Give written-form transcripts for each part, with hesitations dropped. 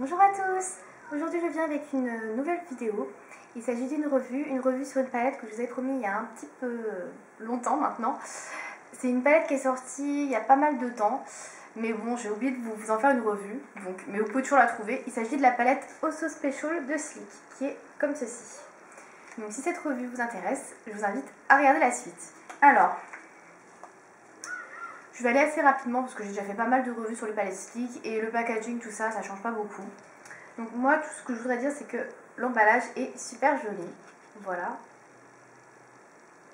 Bonjour à tous. Aujourd'hui je viens avec une nouvelle vidéo. Il s'agit d'une revue sur une palette que je vous ai promis il y a un petit peu longtemps maintenant. C'est une palette qui est sortie il y a pas mal de temps, mais bon, j'ai oublié de vous en faire une revue, donc, mais vous pouvez toujours la trouver. Il s'agit de la palette Also Special de Sleek, qui est comme ceci. Donc si cette revue vous intéresse, je vous invite à regarder la suite. Alors, je vais aller assez rapidement parce que j'ai déjà fait pas mal de revues sur les palettes Sleek et le packaging, tout ça, ça change pas beaucoup. Donc moi, tout ce que je voudrais dire, c'est que l'emballage est super joli. Voilà.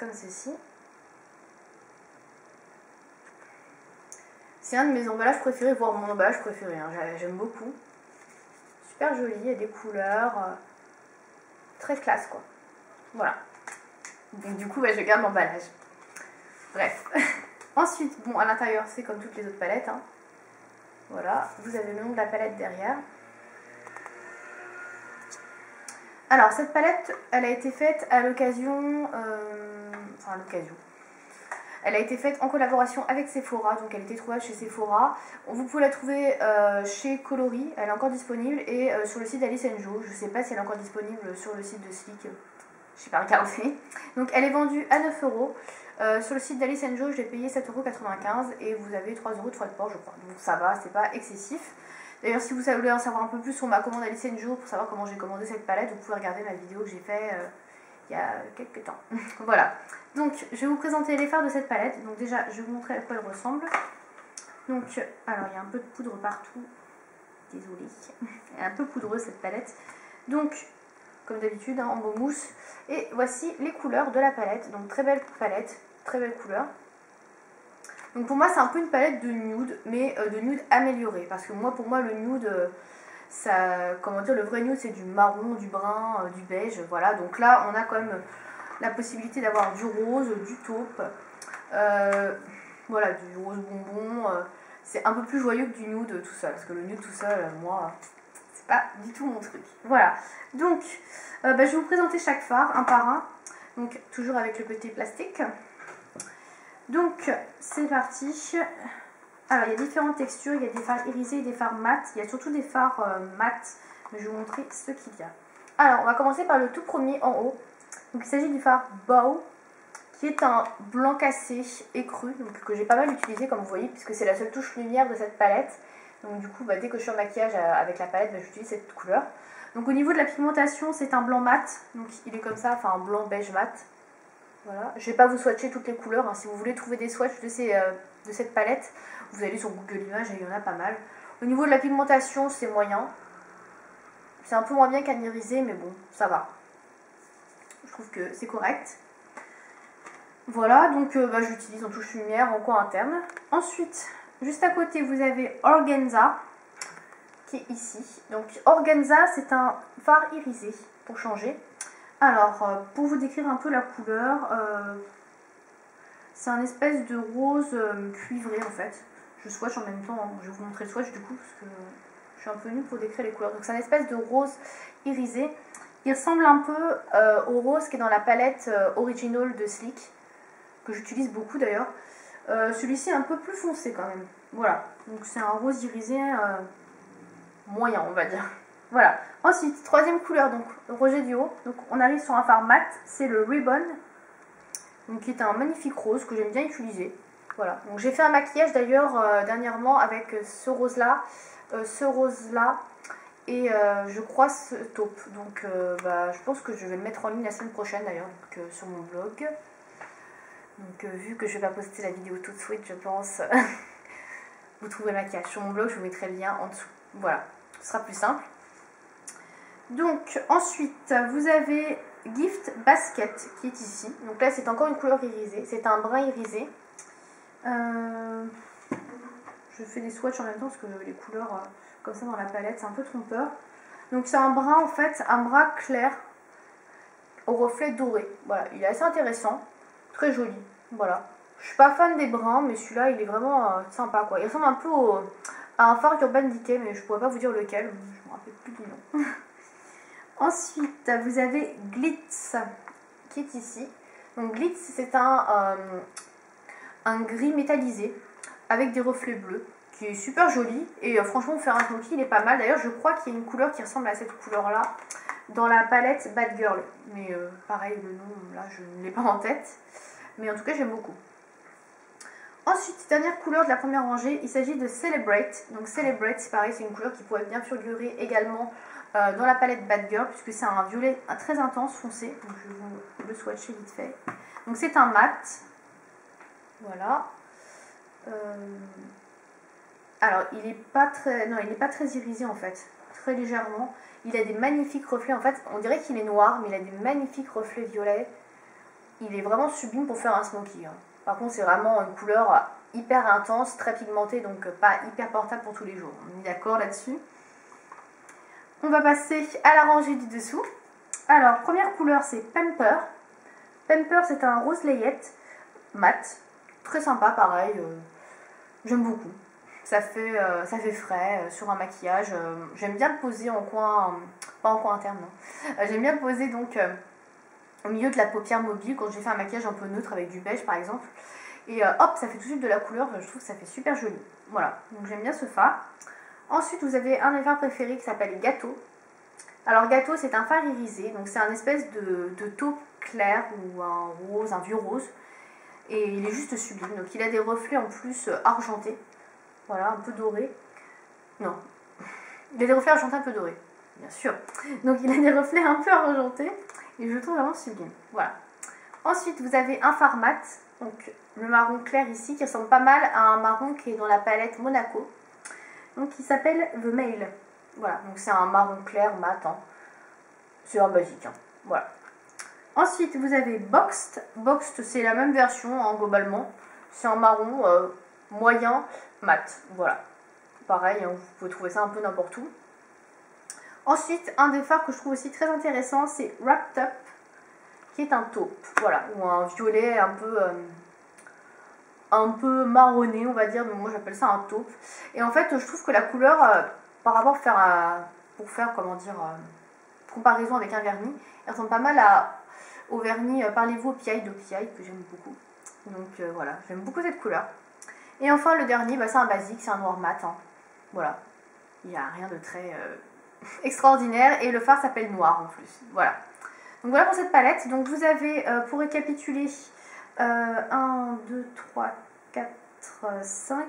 Comme ceci. C'est un de mes emballages préférés, voire mon emballage préféré. Hein. J'aime beaucoup. Super joli, il y a des couleurs. Très classe, quoi. Voilà. Donc du coup, je garde l'emballage. Bref. Ensuite, bon, à l'intérieur, c'est comme toutes les autres palettes. Hein. Voilà. Vous avez le nom de la palette derrière. Alors, cette palette, elle a été faite à l'occasion... Elle a été faite en collaboration avec Sephora, donc elle était trouvable chez Sephora. Vous pouvez la trouver chez Coloris, elle est encore disponible, et sur le site d'Alice Jo. Je ne sais pas si elle est encore disponible sur le site de Sleek, je n'ai pas regardé. Donc elle est vendue à 9 €. Sur le site d'Alice Jo, je l'ai payé 7,95 € et vous avez 3 € de frais de port, je crois. Donc ça va, c'est pas excessif. D'ailleurs, si vous voulez en savoir un peu plus sur ma commande Alice Jo, pour savoir comment j'ai commandé cette palette, vous pouvez regarder ma vidéo que j'ai faite il y a quelques temps. Voilà. Donc, je vais vous présenter les fards de cette palette. Donc déjà, je vais vous montrer à quoi elle ressemble. Donc, alors, il y a un peu de poudre partout. Désolée. Elle est un peu poudreuse, cette palette. Donc, comme d'habitude, hein, en beau mousse. Et voici les couleurs de la palette. Donc, très belle palette, très belle couleur. Donc, pour moi, c'est un peu une palette de nude, mais de nude amélioré. Parce que pour moi, le nude... comment dire, le vrai nude, c'est du marron, du brun, du beige, voilà. Donc là, on a quand même la possibilité d'avoir du rose, du taupe, voilà, du rose bonbon. C'est un peu plus joyeux que du nude tout seul, parce que le nude tout seul, moi, c'est pas du tout mon truc. Voilà. Donc, je vais vous présenter chaque fard, un par un. Donc, toujours avec le petit plastique. Donc, c'est parti. Alors, il y a différentes textures, il y a des fards irisés et des fards mat. Il y a surtout des fards mat, mais je vais vous montrer ce qu'il y a. Alors, on va commencer par le tout premier en haut. Donc, il s'agit du fard Bow, qui est un blanc cassé et cru, donc, que j'ai pas mal utilisé, comme vous voyez, puisque c'est la seule touche lumière de cette palette. Donc, du coup, dès que je suis en maquillage avec la palette, j'utilise cette couleur. Donc, au niveau de la pigmentation, c'est un blanc mat. Donc, il est comme ça, enfin, un blanc beige mat. Voilà. Je ne vais pas vous swatcher toutes les couleurs. Hein. Si vous voulez trouver des swatchs de cette palette, vous allez sur Google Images et il y en a pas mal. Au niveau de la pigmentation, c'est moyen. C'est un peu moins bien qu'anirisé, mais bon, ça va. Je trouve que c'est correct. Voilà, donc j'utilise en touche lumière en coin interne. Ensuite, juste à côté, vous avez Organza, qui est ici. Donc Organza, c'est un fard irisé, pour changer. Alors, pour vous décrire un peu la couleur, c'est un espèce de rose cuivré en fait. Je swatch en même temps, hein. Je vais vous montrer le swatch du coup, parce que je suis un peu nulle pour décrire les couleurs. Donc c'est un espèce de rose irisé. Il ressemble un peu au rose qui est dans la palette Original de Sleek, que j'utilise beaucoup d'ailleurs. Celui-ci est un peu plus foncé quand même. Voilà, donc c'est un rose irisé moyen, on va dire. Voilà. Ensuite, troisième couleur, donc Roger du haut. Donc on arrive sur un fard mat, c'est le Ribbon, donc qui est un magnifique rose que j'aime bien utiliser. Voilà. Donc j'ai fait un maquillage d'ailleurs dernièrement avec ce rose-là, et je crois ce taupe. Donc je pense que je vais le mettre en ligne la semaine prochaine d'ailleurs, sur mon blog. Donc vu que je vais pas poster la vidéo tout de suite, je pense, vous trouverez le maquillage sur mon blog, je vous mettrai le lien en dessous. Voilà, ce sera plus simple. Donc ensuite vous avez Gift Basket qui est ici. Donc là c'est encore une couleur irisée, c'est un brun irisé. Je fais des swatchs en même temps parce que les couleurs comme ça dans la palette c'est un peu trompeur. Donc c'est un brun en fait, un brun clair au reflet doré. Voilà, il est assez intéressant, très joli. Voilà, je suis pas fan des bruns mais celui-là il est vraiment sympa quoi. Il ressemble un peu à un fard Urban Decay mais je pourrais pas vous dire lequel, je me rappelle plus du nom. Ensuite, vous avez Glitz qui est ici. Donc Glitz, c'est un gris métallisé avec des reflets bleus qui est super joli. Et franchement, faire un smoky, il est pas mal. D'ailleurs, je crois qu'il y a une couleur qui ressemble à cette couleur-là dans la palette Bad Girl. Mais pareil, le nom, là, je ne l'ai pas en tête. Mais en tout cas, j'aime beaucoup. Ensuite, dernière couleur de la première rangée, il s'agit de Celebrate. Donc Celebrate, c'est pareil, c'est une couleur qui pourrait bien figurer également dans la palette Bad Girl, puisque c'est un violet très intense, foncé. Donc je vais vous le swatcher vite fait. Donc c'est un mat. Voilà. Alors, il n'est pas très irisé en fait, très légèrement. Il a des magnifiques reflets, en fait, on dirait qu'il est noir, mais il a des magnifiques reflets violets. Il est vraiment sublime pour faire un smoky. Hein. Par contre, c'est vraiment une couleur hyper intense, très pigmentée, donc pas hyper portable pour tous les jours. On est d'accord là-dessus. On va passer à la rangée du dessous. Alors, première couleur, c'est Pamper. Pamper, c'est un rose layette mat. Très sympa, pareil. J'aime beaucoup. Ça fait frais sur un maquillage. J'aime bien le poser en coin, pas en coin interne, non. J'aime bien le poser donc au milieu de la paupière mobile quand j'ai fait un maquillage un peu neutre avec du beige par exemple. Et hop, ça fait tout de suite de la couleur. Je trouve que ça fait super joli. Voilà, donc j'aime bien ce fard. Ensuite, vous avez un des fards préférés qui s'appelle Gâteau. Alors Gâteau, c'est un fard irisé. Donc c'est un espèce de taupe clair ou un rose, un vieux rose. Et il est juste sublime. Donc il a des reflets en plus argentés. Voilà, un peu doré. Non. Il a des reflets argentés un peu dorés. Bien sûr. Donc il a des reflets un peu argentés. Et je le trouve vraiment sublime. Voilà. Ensuite, vous avez un fard mat. Donc le marron clair ici, qui ressemble pas mal à un marron qui est dans la palette Monaco. Donc il s'appelle The Mail. Voilà. Donc c'est un marron clair mat. Hein. C'est un basique. Hein. Voilà. Ensuite, vous avez Boxed. Boxed, c'est la même version, hein, globalement. C'est un marron moyen mat. Voilà. Pareil, hein, vous pouvez trouver ça un peu n'importe où. Ensuite, un des fards que je trouve aussi très intéressant, c'est Wrapped Up, qui est un taupe. Voilà, ou un violet un peu marronné, on va dire, mais moi j'appelle ça un taupe. Et en fait, je trouve que la couleur, par rapport pour faire, comment dire, comparaison avec un vernis, elle ressemble pas mal au vernis Parlez-vous au PI de PI, que j'aime beaucoup. Donc voilà, j'aime beaucoup cette couleur. Et enfin, le dernier, bah, c'est un basique, c'est un noir mat. Hein. Voilà, il n'y a rien de très extraordinaire. Et le fard s'appelle Noir en plus. Voilà. Donc voilà pour cette palette. Donc vous avez, pour récapituler, 1, 2, 3, 4, 5.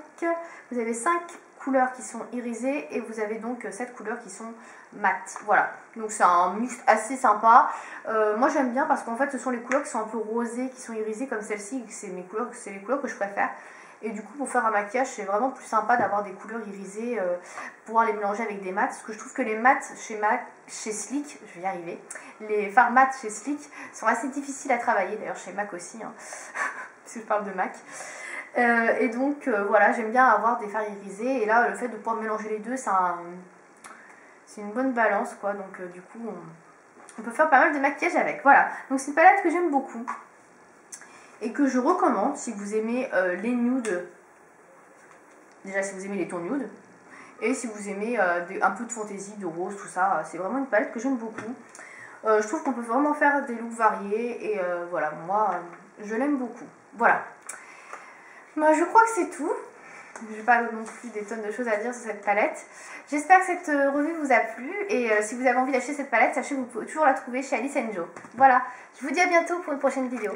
Vous avez 5 couleurs qui sont irisées et vous avez donc 7 couleurs qui sont mat. Voilà, donc c'est un mix assez sympa. Moi j'aime bien parce qu'en fait ce sont les couleurs qui sont un peu rosées, qui sont irisées comme celle-ci. C'est les couleurs que je préfère. Et du coup, pour faire un maquillage, c'est vraiment plus sympa d'avoir des couleurs irisées, pouvoir les mélanger avec des mats. Parce que je trouve que les mats chez Sleek, je vais y arriver, les fards mats chez Sleek sont assez difficiles à travailler. D'ailleurs, chez MAC aussi, hein, parce que je parle de MAC. Et donc, voilà, j'aime bien avoir des fards irisés. Et là, le fait de pouvoir mélanger les deux, c'est une bonne balance, quoi. Donc, du coup, on peut faire pas mal de maquillage avec. Voilà, donc c'est une palette que j'aime beaucoup. Et que je recommande si vous aimez les nudes, déjà si vous aimez les tons nudes, et si vous aimez un peu de fantaisie, de rose, tout ça, c'est vraiment une palette que j'aime beaucoup. Je trouve qu'on peut vraiment faire des looks variés, et voilà, moi, je l'aime beaucoup. Voilà. Moi, je crois que c'est tout. Je n'ai pas non plus des tonnes de choses à dire sur cette palette. J'espère que cette revue vous a plu, et si vous avez envie d'acheter cette palette, sachez que vous pouvez toujours la trouver chez Alice & Jo. Voilà, je vous dis à bientôt pour une prochaine vidéo.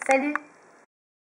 Salut!